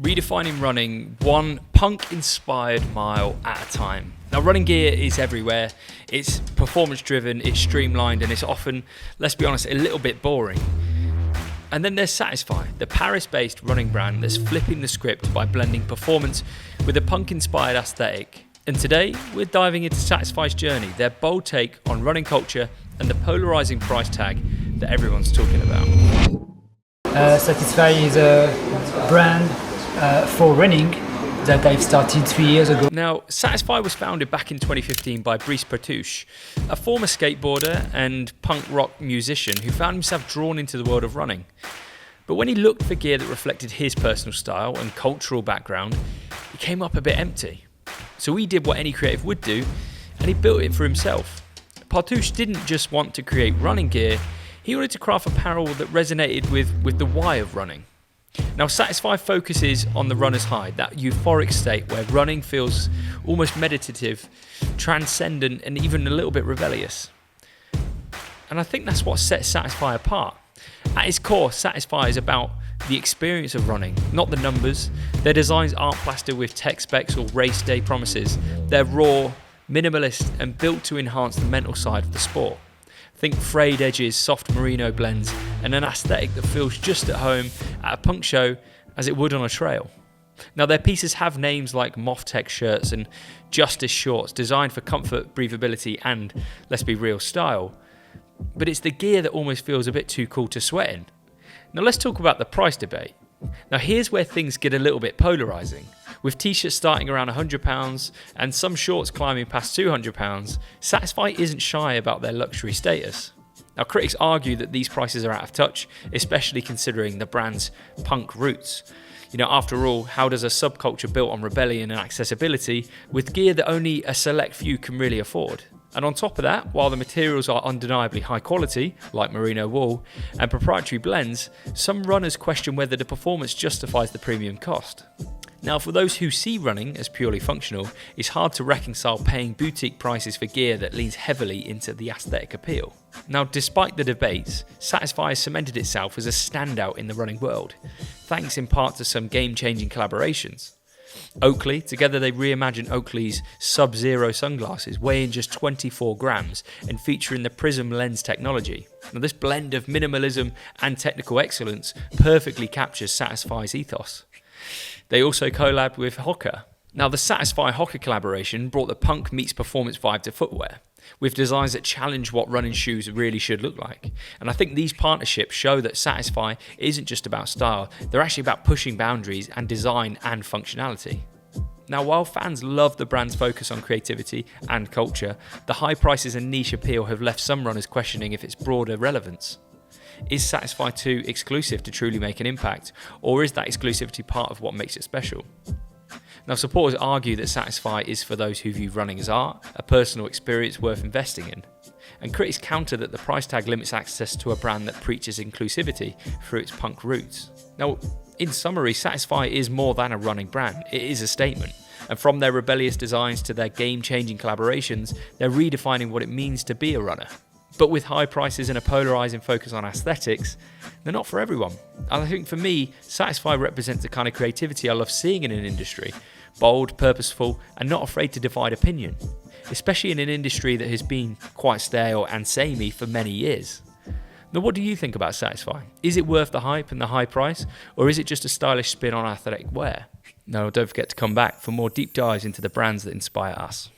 Redefining running one punk-inspired mile at a time. Now, running gear is everywhere. It's performance-driven, it's streamlined, and it's often, let's be honest, a little bit boring. And then there's Satisfy, the Paris-based running brand that's flipping the script by blending performance with a punk-inspired aesthetic. And today, we're diving into Satisfy's journey, their bold take on running culture, and the polarizing price tag that everyone's talking about. Satisfy is a brand for running that I've started 3 years ago. Now, Satisfy was founded back in 2015 by Brice Partouche, a former skateboarder and punk rock musician who found himself drawn into the world of running. But when he looked for gear that reflected his personal style and cultural background, he came up a bit empty. So he did what any creative would do, and he built it for himself. Partouche didn't just want to create running gear, he wanted to craft apparel that resonated with the why of running. Now, Satisfy focuses on the runner's high, that euphoric state where running feels almost meditative, transcendent, and even a little bit rebellious. And I think that's what sets Satisfy apart. At its core, Satisfy is about the experience of running, not the numbers. Their designs aren't plastered with tech specs or race day promises. They're raw, minimalist, and built to enhance the mental side of the sport. Think frayed edges, soft merino blends, and an aesthetic that feels just at home at a punk show as it would on a trail. Now, their pieces have names like Moth Tech shirts and Justice shorts, designed for comfort, breathability, and, let's be real, style. But it's the gear that almost feels a bit too cool to sweat in. Now, let's talk about the price debate. Now, here's where things get a little bit polarizing. With t-shirts starting around £100 and some shorts climbing past £200, Satisfy isn't shy about their luxury status. Now, critics argue that these prices are out of touch, especially considering the brand's punk roots. After all, how does a subculture built on rebellion and accessibility with gear that only a select few can really afford? And on top of that, while the materials are undeniably high quality, like merino wool, and proprietary blends, some runners question whether the performance justifies the premium cost. Now, for those who see running as purely functional, it's hard to reconcile paying boutique prices for gear that leans heavily into the aesthetic appeal. Now, despite the debates, Satisfy has cemented itself as a standout in the running world, thanks in part to some game-changing collaborations. Oakley, together they reimagined Oakley's Sub-Zero sunglasses, weighing just 24 grams and featuring the prism lens technology. Now, this blend of minimalism and technical excellence perfectly captures Satisfy's ethos. They also collabed with Hoka. Now, the Satisfy Hoka collaboration brought the punk meets performance vibe to footwear, with designs that challenge what running shoes really should look like. And I think these partnerships show that Satisfy isn't just about style, they're actually about pushing boundaries and design and functionality. Now, while fans love the brand's focus on creativity and culture, the high prices and niche appeal have left some runners questioning if its broader relevance. Is Satisfy too exclusive to truly make an impact, or is that exclusivity part of what makes it special? Now, supporters argue that Satisfy is for those who view running as art, a personal experience worth investing in. And critics counter that the price tag limits access to a brand that preaches inclusivity through its punk roots. Now, in summary, Satisfy is more than a running brand, it is a statement. And from their rebellious designs to their game-changing collaborations, they're redefining what it means to be a runner. But with high prices and a polarizing focus on aesthetics, they're not for everyone. And I think for me, Satisfy represents the kind of creativity I love seeing in an industry. Bold, purposeful, and not afraid to divide opinion. Especially in an industry that has been quite stale and samey for many years. Now, what do you think about Satisfy? Is it worth the hype and the high price? Or is it just a stylish spin on athletic wear? No, don't forget to come back for more deep dives into the brands that inspire us.